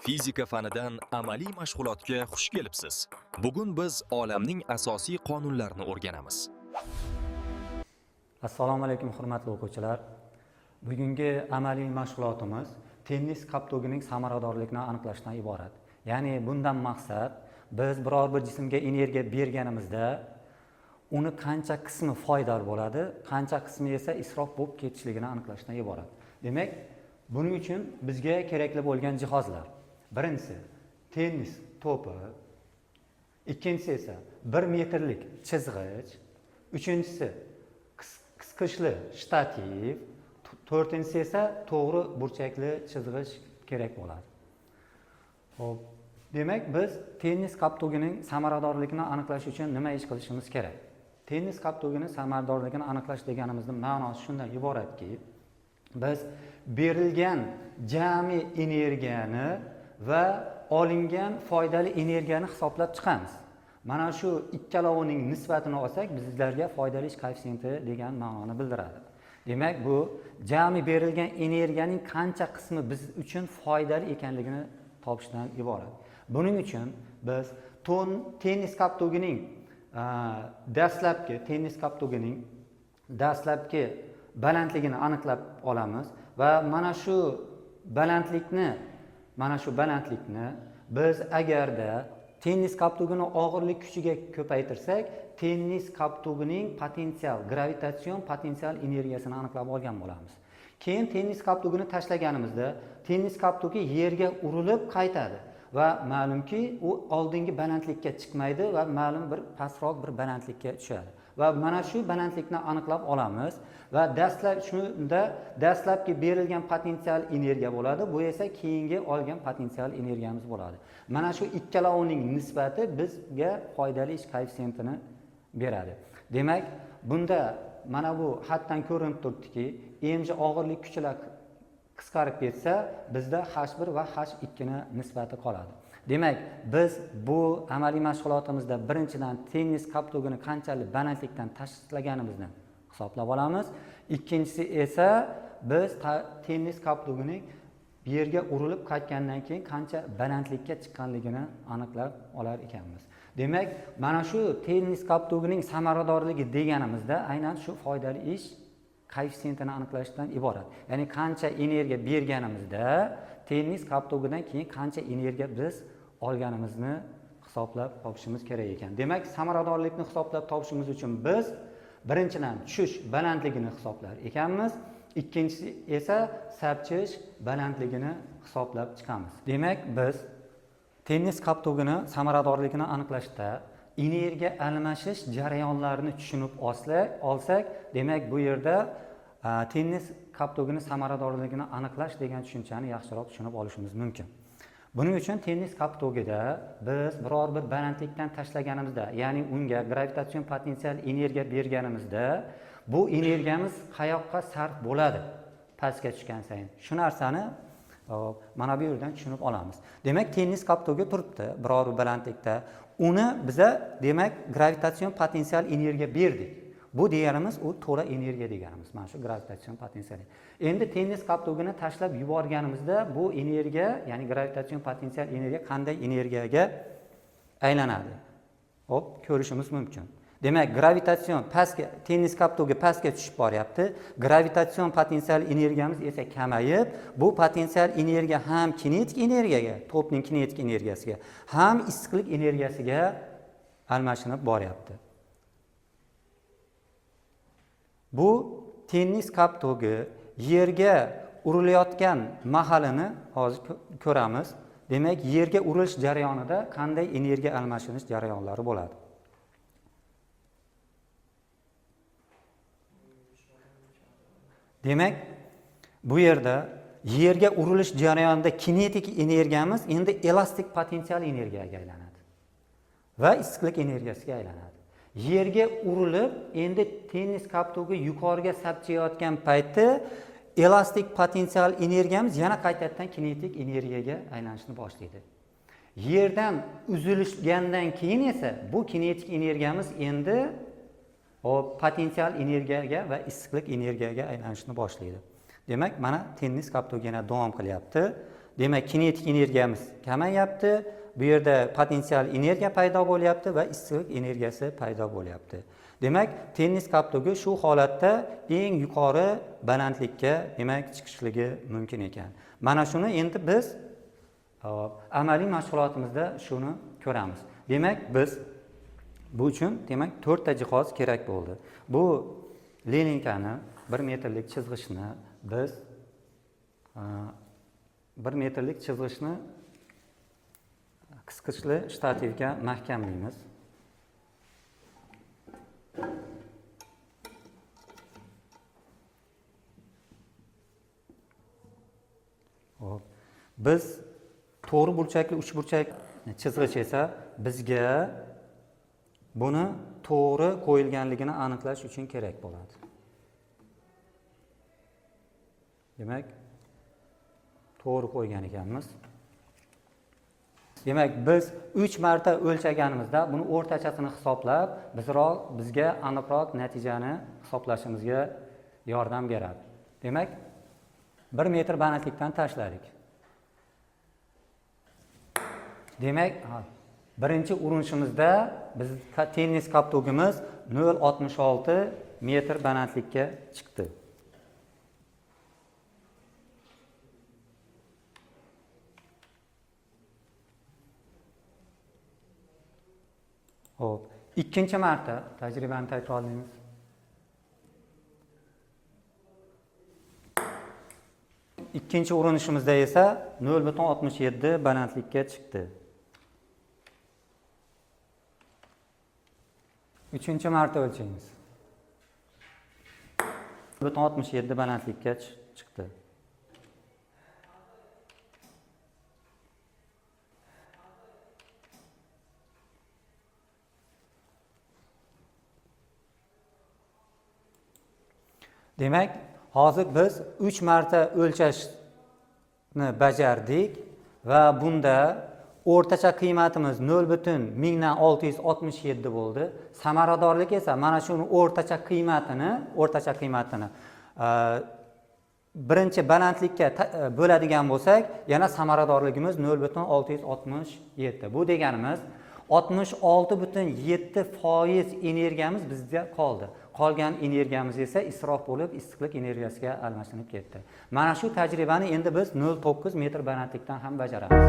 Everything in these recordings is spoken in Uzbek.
Fizika fanidan amaliy mashg'ulotga xush kelibsiz. Bugun biz olamning asosiy qonunlarini o'rganamiz. Assalomu alaykum hurmatli o'quvchilar. Bugungi amaliy mashg'ulotimiz tennis kaptogining samaradorligini aniqlashdan iborat. Ya'ni bundan maqsad biz biror bir jismga energiya berganimizda uni qancha qismi foydali bo'ladi, qancha qismi esa isrof bo'lib ketishligini aniqlashdan iborat. Demak, buning uchun bizga kerakli bo'lgan jihozlar. Birinchisi tennis to'pi, ikkinchisi esa 1 metrlik chizg'ich, uchinchisi qisqichli shtativ, to'rtinchisi esa to'g'ri burchakli chizg'ich kerak bo'ladi. Xo'p, demak biz tennis kaptogining samaradorligini aniqlash uchun nima ish qilishimiz kerak? Tennis kaptogining samaradorligini aniqlash deganimizning ma'nosi shundan iboratki, biz berilgan jami energiyani va olingan foydali energiyani hisoblab chiqamiz. Mana shu ikkalovining nisbatini olsak, bizlarga foydali ish koeffitsiyenti degan ma'noni bildiradi. Demak, bu jami berilgan energiyaning qancha qismi biz uchun foydali ekanligini topishdan iborat. Buning uchun biz tennis kaptogining dastlabki balandligini aniqlab olamiz va mana shu balandlikni biz agarda tennis kaptogini og'irlik kuchiga ko'paytirsak, tennis kaptogining gravitatsion potensial energiyasini aniqlab olgan bo'lamiz. Keyin tennis kaptogini tashlaganimizda tennis kaptogi yerga urilib qaytadi va ma'lumki u oldingi balandlikka chiqmaydi va ma'lum bir pastroq bir balandlikka tushadi. Va mana shu balandlikni aniqlab olamiz va dastlabki berilgan potensial energiya bo'ladi. Bu esa keyingi olgan potensial energiyamiz bo'ladi. Mana shu ikkalovining nisbati bizga foydali ish koeffitsiyentini beradi. Demak, bunda mana bu haddan ko'rinib turibdiki, emji og'irlik kuchilar qisqarib ketsa, bizda H1 va H2 ni nisbati qoladi. Demak, biz bu amaliy mashg'ulotimizda birinchidan tennis kaptogini qanchalik balandlikdan tashlaganimizni hisoblab olamiz. Ikkinchisi esa biz tennis kaptogining yerga urilib qaytgandan keyin qancha balandlikka chiqqanligini aniqlab olar ekanmiz. Demak, mana shu tennis kaptogining samaradorligi deganimizda aynan shu foydali ish koeffitsiyentini aniqlashdan iborat. Ya'ni qancha energiya berganimizda tennis kaptogidan keyin qancha energiya biz olganimizni hisoblab topishimiz kerak ekan. Demak, samaradorlikni hisoblab topishimiz uchun biz birinchidan tushish balandligini hisoblar ekanmiz, ikkinchisi esa sapchish balandligini hisoblab chiqamiz. Demak, biz tennis kaptogini samaradorligini aniqlashda energiya almashish jarayonlarini tushunib olsak, demak bu yerda tennis kaptogini samaradorligini aniqlash degan tushunchani yaxshiroq tushunib olishimiz mumkin. Buning uchun tennis kaptogida biz biror bir balandlikdan tashlaganimizda, ya'ni unga gravitatsion potensial energiya berganimizda, bu energiyamiz qayoqqa sarf bo'ladi pastga tushgan sayin. Shu narsani mana bu yerdan tushunib olamiz. Demak, tennis kaptogi turibdi biror bir balandlikda. Uni biza demak gravitatsion potensial energiya berdik. Bu deganimiz u to'la energiya deganimiz. Mana shu gravitatsion potensial. Endi tennis kaptogini tashlab yuborganimizda bu energiya, ya'ni gravitatsion potensial energiya qanday energiyaga aylanadi? Hop, ko'rishimiz mumkin. Demak, tennis kaptogi pastga tushib boryapti. Gravitatsion potensial energiyamiz esa kamayib, bu potensial energiya ham kinetik energiyaga, to'pning kinetik energiyasiga, ham issiqlik energiyasiga almashinib boryapti. Bu tennis kaptogi yerga urilayotgan mahalini hozir ko'ramiz. Demak, yerga urilish jarayonida qanday energiya almashinish jarayonlari bo'ladi? Demak, bu yerda yerga urilish jarayonida kinetik energiyamiz endi elastik potensial energiyaga aylanadi va issiqlik energiyasiga aylanadi. Yerga urilib, endi tennis kaptogi yuqoriga sapchiyotgan payti elastik potensial energiyamiz yana qaytadan kinetik energiyaga aylanishni boshlaydi. Yerdan uzilishgandan keyin esa bu kinetik energiyamiz endi potensial energiyaga va issiqlik energiyaga aylanishni boshlaydi. Demak, mana tennis kaptogi yana davom qilyapti. Demak, kinetik energiyamiz kamayapti. Bu yerda potensial energiya paydo bo'lyapti va issiqlik energiyasi paydo bo'lyapti. Demak, tennis kaptogi shu holatda eng yuqori balandlikka demak chiqishligi mumkin ekan. Mana shuni endi biz amaliy mashg'ulotimizda shuni ko'ramiz. Demak, biz bu uchun demak 4 ta jihoz kerak bo'ldi. Bu leninkani 1 metrlik chizg'ichni biz 1 metrlik chizg'ichni qisqichli shtativga mahkamlaymiz. Hop. Biz to'g'ri burchakli uchburchak chizg'ich esa bizga buni to'g'ri qo'yilganligini aniqlash uchun kerak bo'ladi. Demak, to'g'ri qo'ygan ekanmiz. Demak, biz 3 marta o'lchaganimizda buni o'rtachasini hisoblab, bizga aniqroq natijani hisoblashimizga yordam beradi. Demak, 1 metr balandlikdan tashladik. Demak, birinchi urinishimizda biz tennis kaptogimiz 0.66 metr balandlikka chiqdi. Hop, ikkinchi marta tajribani takrorlaymiz. Ikkinchi urinishimizda esa 0.67 balandlikka chiqdi. Uchinchi marta o'lchaymiz. 0.67 balandlikka chiqdi. Demak, hozir biz 3 marta o'lchashni bajardik va bunda o'rtacha qiymatimiz 0.1667 bo'ldi. Samaradorlik esa mana shuni o'rtacha qiymatini birinchi balandlikka bo'ladigan bo'lsak, yana samaradorligimiz 0.667. Bu deganimiz 66.7% energiyamiz bizda qoldi. Qolgan energiyamiz esa isrof bo'lib, issiqlik energiyasiga almashinib ketdi. Mana shu tajribani endi biz 0.9 metr balandlikdan ham bajaramiz.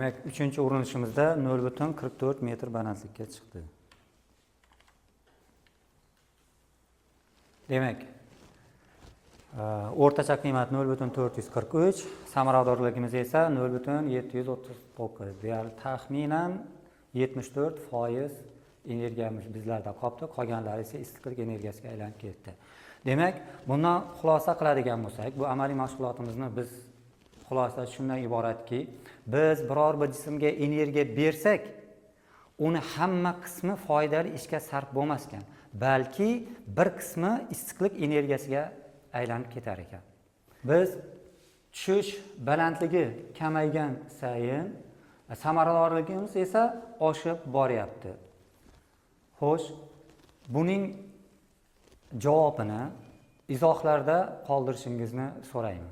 Demak, 3-urinishimizda 0.44 metr balandlikka chiqdi. Demak, o'rtacha qiymat 0.443, samaradorligimiz esa 0.739. Deyarli taxminan 74% energiyamiz bizlarda qoldi, qolganlari esa issiqlik energiyasiga aylanib ketdi. Demak, bundan xulosa qiladigan bo'lsak, bu amaliy mashg'ulotimizni biz xulosa shundan iboratki, biz biror bir jismga energiya bersak, uni hamma qismi foydali ishga sarf bo'lmas ekan, balki bir qismi issiqlik energiyasiga aylanib ketar ekan. Biz tushish balandligi kamaygan sayin samaradorligimiz esa oshib boryapti. Xo'sh, buning javobini izohlarda qoldirishingizni so'rayman.